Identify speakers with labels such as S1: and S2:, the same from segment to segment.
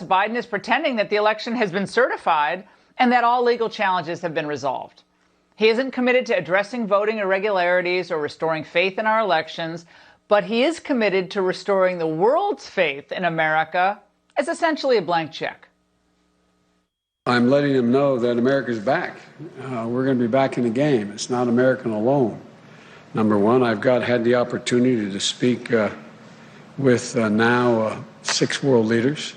S1: Biden is pretending that the election has been certified and that all legal challenges have been resolved. He isn't committed to addressing voting irregularities or restoring faith in our elections, but he is committed to restoring the world's faith in America as essentially a blank check.
S2: I'm letting them know that America's back. We're going to be back in the game. It's not American alone. Number one, I've had the opportunity to speak with now 6 world leaders.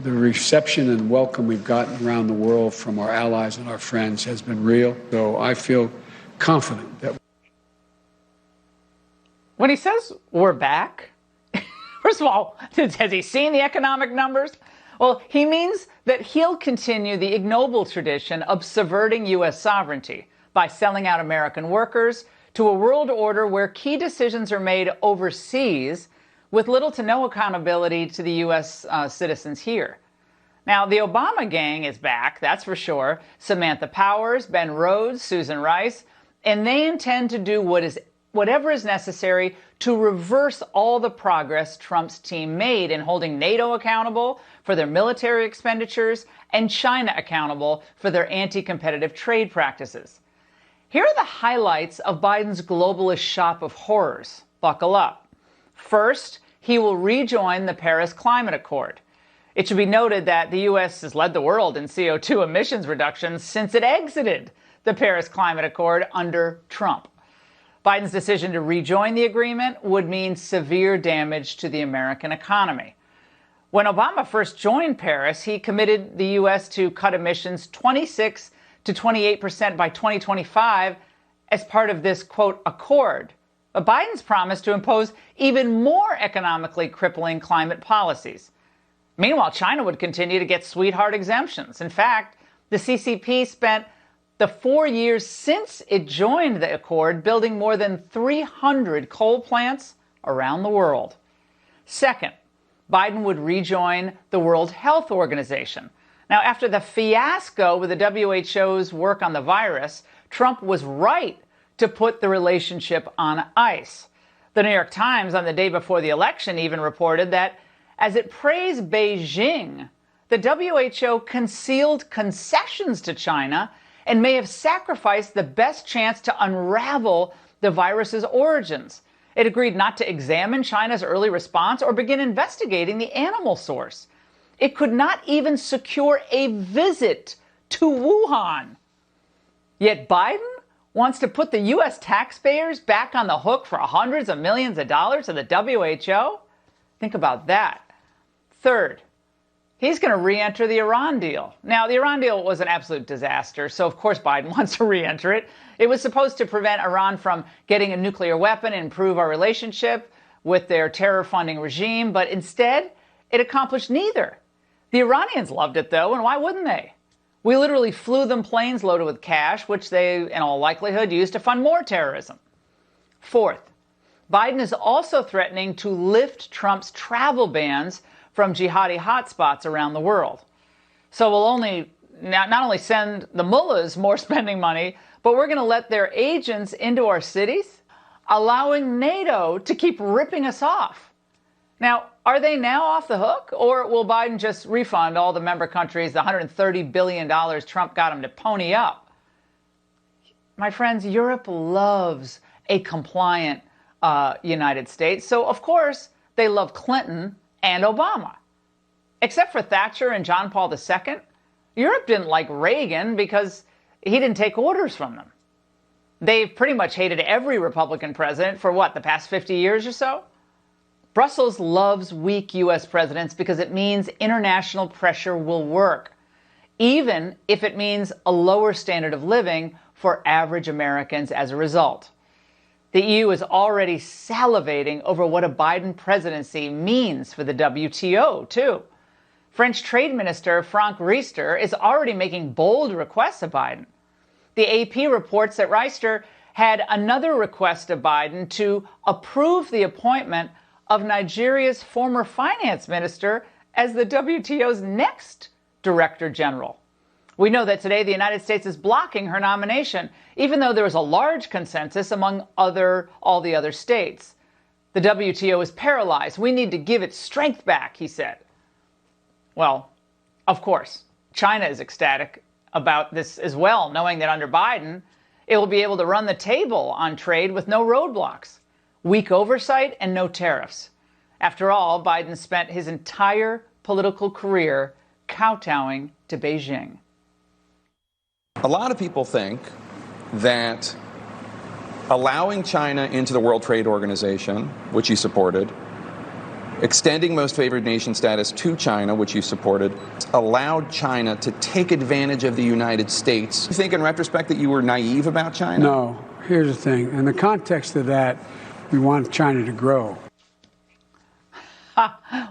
S2: The reception and welcome we've gotten around the world from our allies and our friends has been real. So I feel confident that.
S1: When he says we're back, first of all, has he seen the economic numbers? Well, he means that he'll continue the ignoble tradition of subverting U.S. sovereignty by selling out American workers to a world order where key decisions are made overseas with little to no accountability to the U.S. Citizens here. Now, the Obama gang is back, that's for sure. Samantha Powers, Ben Rhodes, Susan Rice, and they intend to do whatever is necessary to reverse all the progress Trump's team made in holding NATO accountable for their military expenditures and China accountable for their anti-competitive trade practices. Here are the highlights of Biden's globalist shop of horrors. Buckle up. First, he will rejoin the Paris Climate Accord. It should be noted that the U.S. has led the world in CO2 emissions reductions since it exited the Paris Climate Accord under Trump. Biden's decision to rejoin the agreement would mean severe damage to the American economy. When Obama first joined Paris, he committed the U.S. to cut emissions 26 to 28% by 2025 as part of this, quote, accord. But Biden's promised to impose even more economically crippling climate policies. Meanwhile, China would continue to get sweetheart exemptions. In fact, the CCP spent the 4 years since it joined the accord building more than 300 coal plants around the world. Second, Biden would rejoin the World Health Organization. Now, after the fiasco with the WHO's work on the virus, Trump was right to put the relationship on ice. The New York Times, on the day before the election, even reported that as it praised Beijing, the WHO concealed concessions to China and may have sacrificed the best chance to unravel the virus's origins. It agreed not to examine China's early response or begin investigating the animal source. It could not even secure a visit to Wuhan. Yet Biden wants to put the U.S. taxpayers back on the hook for hundreds of millions of dollars to the WHO? Think about that. Third, he's going to re-enter the Iran deal. Now, the Iran deal was an absolute disaster, so of course Biden wants to re-enter it. It was supposed to prevent Iran from getting a nuclear weapon and improve our relationship with their terror-funding regime, but instead, it accomplished neither. The Iranians loved it, though, and why wouldn't they? We literally flew them planes loaded with cash, which they, in all likelihood, used to fund more terrorism. Fourth, Biden is also threatening to lift Trump's travel bans from jihadi hotspots around the world. So we'll not only send the mullahs more spending money, but we're going to let their agents into our cities, allowing NATO to keep ripping us off. Now, are they now off the hook, or will Biden just refund all the member countries the $130 billion Trump got them to pony up? My friends, Europe loves a compliant United States, so of course they love Clinton and Obama. Except for Thatcher and John Paul II, Europe didn't like Reagan because he didn't take orders from them. They've pretty much hated every Republican president for the past 50 years or so? Brussels loves weak U.S. presidents because it means international pressure will work, even if it means a lower standard of living for average Americans as a result. The EU is already salivating over what a Biden presidency means for the WTO, too. French Trade Minister Franck Riester is already making bold requests of Biden. The AP reports that Riester had another request of Biden to approve the appointment of Nigeria's former finance minister as the WTO's next director general. We know that today the United States is blocking her nomination, even though there is a large consensus among all the other states. The WTO is paralyzed. We need to give it strength back, he said. Well, Of course, China is ecstatic about this as well, knowing that under Biden, it will be able to run the table on trade with no roadblocks, weak oversight, and no tariffs. After all, Biden spent his entire political career kowtowing to Beijing.
S3: A lot of people think that allowing China into the World Trade Organization, which you supported, extending most favored nation status to China, which you supported, allowed China to take advantage of the United States. You think in retrospect that you were naive about China?
S2: No. Here's the thing. In the context of that, we want China to grow.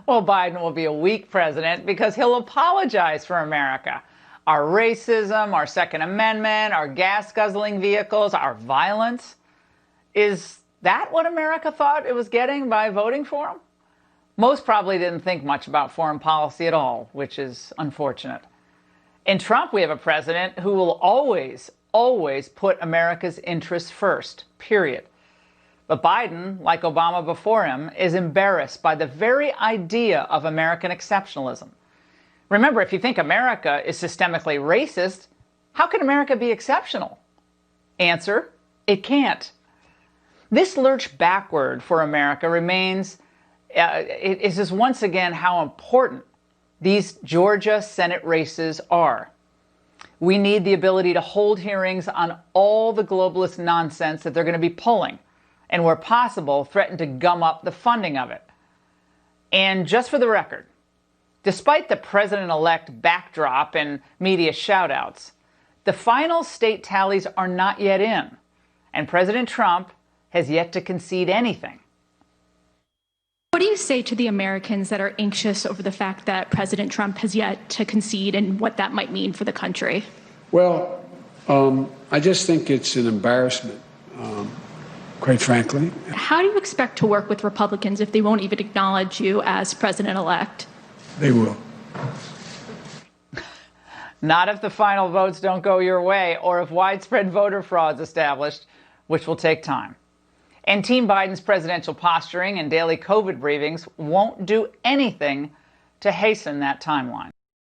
S1: Well, Biden will be a weak president because he'll apologize for America. Our racism, our Second Amendment, our gas-guzzling vehicles, our violence. Is that what America thought it was getting by voting for him? Most probably didn't think much about foreign policy at all, which is unfortunate. In Trump, we have a president who will always put America's interests first, period. But Biden, like Obama before him, is embarrassed by the very idea of American exceptionalism. Remember, if you think America is systemically racist, how can America be exceptional? Answer, it can't. This lurch backward for America remains, it is once again how important these Georgia Senate races are. We need the ability to hold hearings on all the globalist nonsense that they're going to be pulling, and where possible, threaten to gum up the funding of it. And just for the record, despite the president-elect backdrop and media shout-outs, the final state tallies are not yet in, and President Trump has yet to concede anything.
S4: What do you say to the Americans that are anxious over the fact that President Trump has yet to concede and what that might mean for the country?
S2: Well, I just think it's an embarrassment, quite frankly.
S4: How do you expect to work with Republicans if they won't even acknowledge you as president-elect?
S2: They will.
S1: Not if the final votes don't go your way or if widespread voter fraud is established, which will take time. And Team Biden's presidential posturing and daily COVID briefings won't do anything to hasten that timeline.